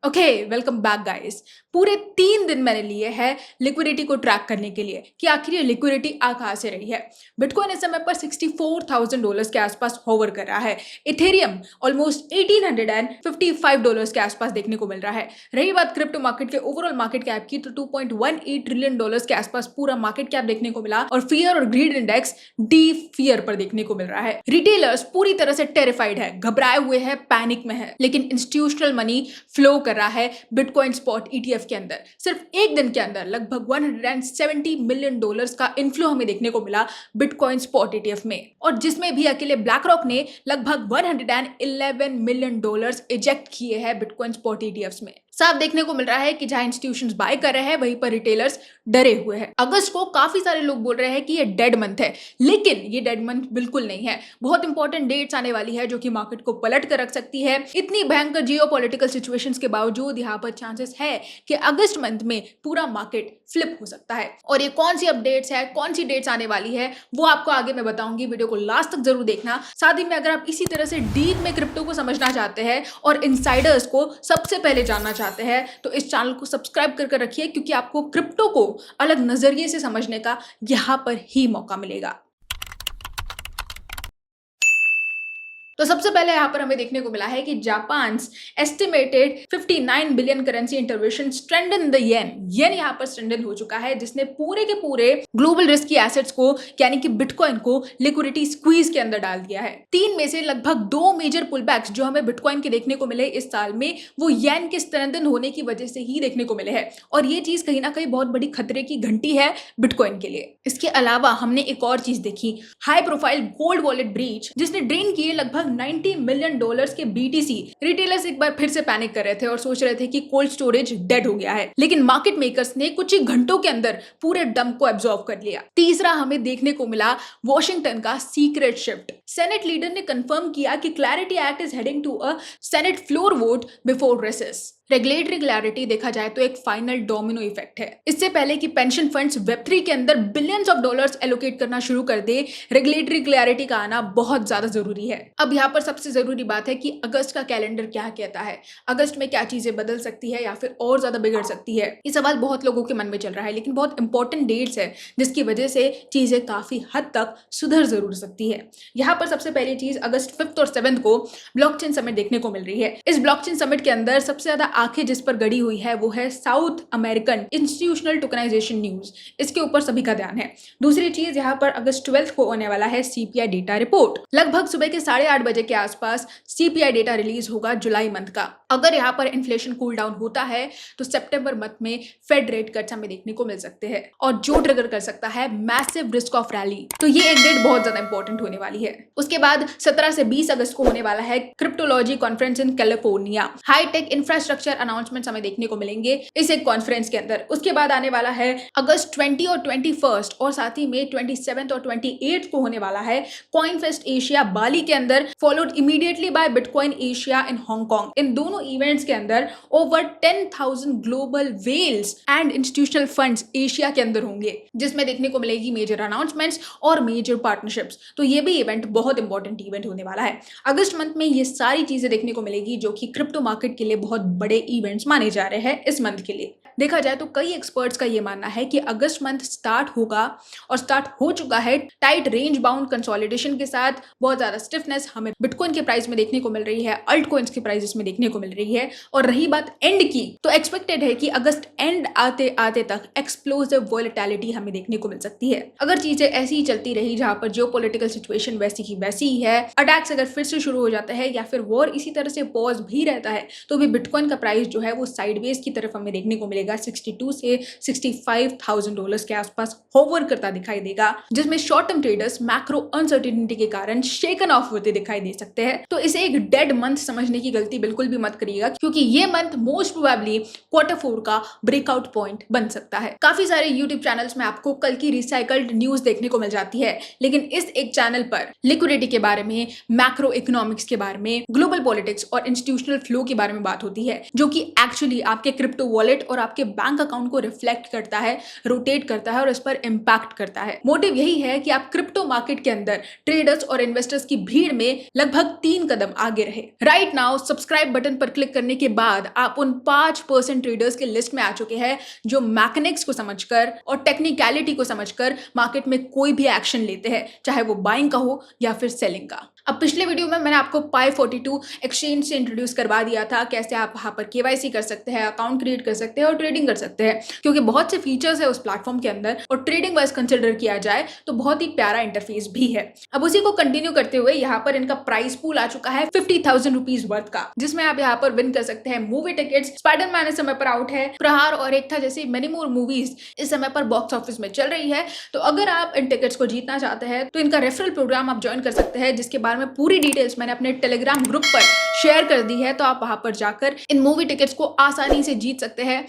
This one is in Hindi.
Okay, welcome back guys. पूरे 3 दिन मैंने लिए हैं लिक्विडिटी को ट्रैक करने के लिए कि आखिर ये लिक्विडिटी आ कहाँ से रही है। बिटकॉइन इस समय पर $64,000 के आसपास होवर कर रहा है। इथेरियम ऑलमोस्ट $1,855 के आसपास देखने को मिल रहा है। रही बात क्रिप्टो मार्केट के ओवरऑल मार्केट कैप की, तो $2.18 ट्रिलियन के आसपास पूरा मार्केट कैप देखने को मिला और फियर और ग्रीड इंडेक्स डी फियर पर देखने को मिल रहा है। रिटेलर्स पूरी तरह से टेरिफाइड है, घबराए हुए हैं, पैनिक में है, लेकिन इंस्टीट्यूशनल मनी फ्लो कर रहा है बिटकॉइन स्पॉट ईटीएफ के अंदर। सिर्फ एक दिन के अंदर लगभग $170 मिलियन का इनफ्लो हमें देखने को मिला बिटकॉइन स्पॉट ईटीएफ में, और जिसमें भी अकेले ब्लैक रॉक ने लगभग $111 मिलियन इजेक्ट किए हैं बिटकॉइन स्पॉट ईटीएफ में। साफ देखने को मिल रहा है कि जहां इंस्टीट्यूशंस बाय कर रहे हैं वहीं पर रिटेलर्स डरे हुए हैं। अगस्त को काफी सारे लोग बोल रहे हैं कि ये डेड मंथ है, लेकिन ये डेड मंथ बिल्कुल नहीं है। बहुत इंपॉर्टेंट डेट्स आने वाली है जो कि मार्केट को पलट कर रख सकती है। इतनी भयंकर जियोपॉलिटिकल सिचुएशंस के बावजूद यहाँ पर चांसेस है कि अगस्त मंथ में पूरा मार्केट फ्लिप हो सकता है। और ये कौन सी अपडेट्स है, कौन सी डेट्स आने वाली है, वो आपको आगे मैं बताऊंगी। वीडियो को लास्ट तक जरूर देखना। साथ ही में अगर आप इसी तरह से डीप में क्रिप्टो को समझना चाहते हैं और इनसाइडर्स को सबसे पहले जानना चाहते हैं तो इस चैनल को सब्सक्राइब करके रखिए, क्योंकि आपको क्रिप्टो को अलग नजरिए से समझने का यहां पर ही मौका मिलेगा। तो सबसे पहले यहाँ पर हमें देखने को मिला है कि Japan estimated 59 billion currency intervention strengthen the येन यहाँ पर स्ट्रेंथन हो चुका है, जिसने पूरे के पूरे ग्लोबल रिस्क की एसेट्स को यानी कि बिटकॉइन को लिक्विडिटी स्क्वीज के अंदर डाल दिया है। 3 में से लगभग 2 मेजर पुलबैक्स जो हमें बिटकॉइन के देखने को मिले इस साल में, वो येन के स्ट्रेंथन होने की वजह से ही देखने को मिले हैं, और ये चीज कहीं ना कहीं बहुत बड़ी खतरे की घंटी है बिटकॉइन के लिए। इसके अलावा हमने एक और चीज देखी, high profile gold wallet breach, जिसने ड्रेन किए लगभग $90 मिलियन के बीटीसी। रिटेलर्स एक बार फिर से पैनिक कर रहे थे और सोच रहे थे कि कोल्ड स्टोरेज डेड हो गया है, लेकिन मार्केट मेकर्स ने कुछ ही घंटों के अंदर पूरे डंप को एब्जॉर्ब कर लिया। तीसरा हमें देखने को मिला वॉशिंगटन का सीक्रेट शिफ्ट। सेनेट लीडर ने कंफर्म किया कि clarity act is heading to a senate floor vote before recess. Regulatory clarity देखा जाए तो एक फाइनल डोमिनो इफेक्ट है। इससे पहले कि पेंशन फंड्स वेब3 के अंदर बिलियंस ऑफ डॉलर्स एलोकेट करना शुरू कर दे, रेगुलेटरी क्लैरिटी का आना बहुत ज्यादा जरूरी है। अब यहाँ पर सबसे जरूरी बात है कि अगस्त का कैलेंडर क्या कहता है, अगस्त में क्या चीजें बदल सकती है या फिर और ज्यादा बिगड़ सकती है। ये सवाल बहुत लोगों के मन में चल रहा है, लेकिन बहुत इंपॉर्टेंट डेट्स है जिसकी वजह से चीजें काफी हद तक सुधर जरूर सकती है। यहाँ पर सबसे पहली चीज, अगस्त 5 और 7 को ब्लॉकचेन समिट देखने को मिल रही है। इस ब्लॉकचेन समिट के अंदर सबसे ज्यादा आंखें जिस पर गड़ी हुई है वो है South American institutional tokenization news. इसके ऊपर सभी का ध्यान है। दूसरी चीज, यहाँ पर अगस्त 12 को होने वाला है सीपीआई डेटा रिपोर्ट। लगभग सुबह के 8:30 बजे के आसपास सीपीआई डेटा रिलीज होगा जुलाई मंथ का। अगर यहाँ पर इन्फ्लेशन कूल डाउन होता है तो सितंबर मंथ में फेड रेट कट्स हमें देखने को मिल सकते हैं, और जो ट्रिगर कर सकता है मैसिव रिस्क ऑफ रैली। तो ये एक डेट बहुत ज्यादा इंपॉर्टेंट होने वाली है। उसके बाद 17 से 20 अगस्त को होने वाला है cryptology conference in California. High tech infrastructure announcements हमें देखने को मिलेंगे इस एक कॉन्फ्रेंस के अंदर। उसके बाद आने वाला है अगस्त 20 और 21 और साथ ही में 27 और 28 को होने वाला है कॉइन फेस्ट एशिया बाली के अंदर, followed immediately by Bitcoin Asia in Hong Kong. इन दोनों इवेंट्स के अंदर over 10,000 global whales and institutional funds Asia के अंदर होंगे, जिसमें देखने को मिलेगी मेजर अनाउंसमेंट्स और मेजर पार्टनरशिप्स। तो ये भी इवेंट बहुत इंपॉर्टेंट इवेंट होने वाला है। अगस्त मंथ में ये सारी चीजें देखने को मिलेगी जो कि क्रिप्टो मार्केट के लिए बहुत बड़े इवेंट्स माने जा रहे हैं इस मंथ के लिए। देखा जाए तो कई एक्सपर्ट्स का ये मानना है कि अगस्त मंथ स्टार्ट होगा और स्टार्ट हो चुका है टाइट रेंज बाउंड कंसोलिडेशन के साथ। बहुत ज्यादा स्टिफनेस हमें बिटकॉइन के प्राइस में देखने को मिल रही है, अल्ट कॉइन्स के प्राइसेस में देखने को मिल रही है। और रही बात एंड की, तो एक्सपेक्टेड है कि अगस्त एंड आते आते तक एक्सप्लोसिव वॉलेटिलिटी हमें देखने को मिल सकती है। अगर चीजें ऐसी ही चलती रही, जहां पर जियोपॉलिटिकल सिचुएशन वैसी की वैसी ही है, अटैक्स अगर फिर से शुरू हो जाता है या फिर वॉर इसी तरह से पॉज भी रहता है, तो भी बिटकॉइन का प्राइस जो है वो साइडवेज की तरफ हमें देखने को मिलेगा। 62 से $65,000 के आसपास होवर करता दिखाई देगा, जिसमें short term traders macro uncertainty के कारण शेकन ऑफ होते दिखाई दे सकते हैं। तो इसे एक डेड मंथ समझने की गलती बिल्कुल भी मत करिएगा, क्योंकि ये मंथ मोस्ट प्रोबेबली Q4 का ब्रेकआउट पॉइंट बन सकता है। काफी सारे यूट्यूब चैनल्स में आपको कल की रिसाइकल्ड न्यूज देखने को मिल जाती है, लेकिन इस एक चैनल पर लिक्विडिटी के बारे में, मैक्रो इकोनॉमिक्स के बारे में, ग्लोबल पॉलिटिक्स और इंस्टीट्यूशनल फ्लो के बारे में बात होती है। जो कि एक्चुअली आपके क्रिप्टो वॉलेट और आपके बैंक अकाउंट को रिफ्लेक्ट करता है, रोटेट करता है और इस पर इंपैक्ट करता है। मोटिव यही है कि आप क्रिप्टो मार्केट के अंदर ट्रेडर्स और इन्वेस्टर्स की भीड़ में लगभग 3 कदम आगे रहे। राइट नाउ सब्सक्राइब बटन पर क्लिक करने के बाद आप उन 5% ट्रेडर्स के लिस्ट में आ चुके हैं जो मैकेनिक्स को समझकर और टेक्निकलिटी को समझकर मार्केट में कोई भी एक्शन लेते हैं, चाहे वो बाइंग का हो या फिर सेलिंग का। अब पिछले वीडियो में मैंने आपको Pi42 एक्सचेंज से इंट्रोड्यूस करवा दिया था, कैसे आप वहां पर KYC कर सकते हैं, अकाउंट क्रिएट कर सकते हैं और ट्रेडिंग कर सकते हैं, क्योंकि बहुत से फीचर्स है उस प्लेटफॉर्म के अंदर और ट्रेडिंग वाइज कंसिडर किया जाए तो बहुत ही प्यारा इंटरफेस भी है। अब उसी को कंटिन्यू करते हुए यहाँ पर इनका प्राइस पूल आ चुका है 50,000 रुपीज वर्थ का, जिसमें आप यहाँ पर विन कर सकते हैं मूवी टिकट्स। स्पाइडरमैन इस समय पर आउट है, प्रहार और एक था जैसे मेनी मोर मूवीज इस समय पर बॉक्स ऑफिस में चल रही है। तो अगर आप इन टिकट्स को जीतना चाहते हैं तो इनका रेफरल प्रोग्राम आप ज्वाइन कर सकते हैं, जिसके बारे में पूरी डिटेल्स मैंने अपने टेलीग्राम ग्रुप पर शेयर कर दी है। तो आप वहां पर जाकर इन मूवी टिकट्स को आसानी से जीत सकते हैं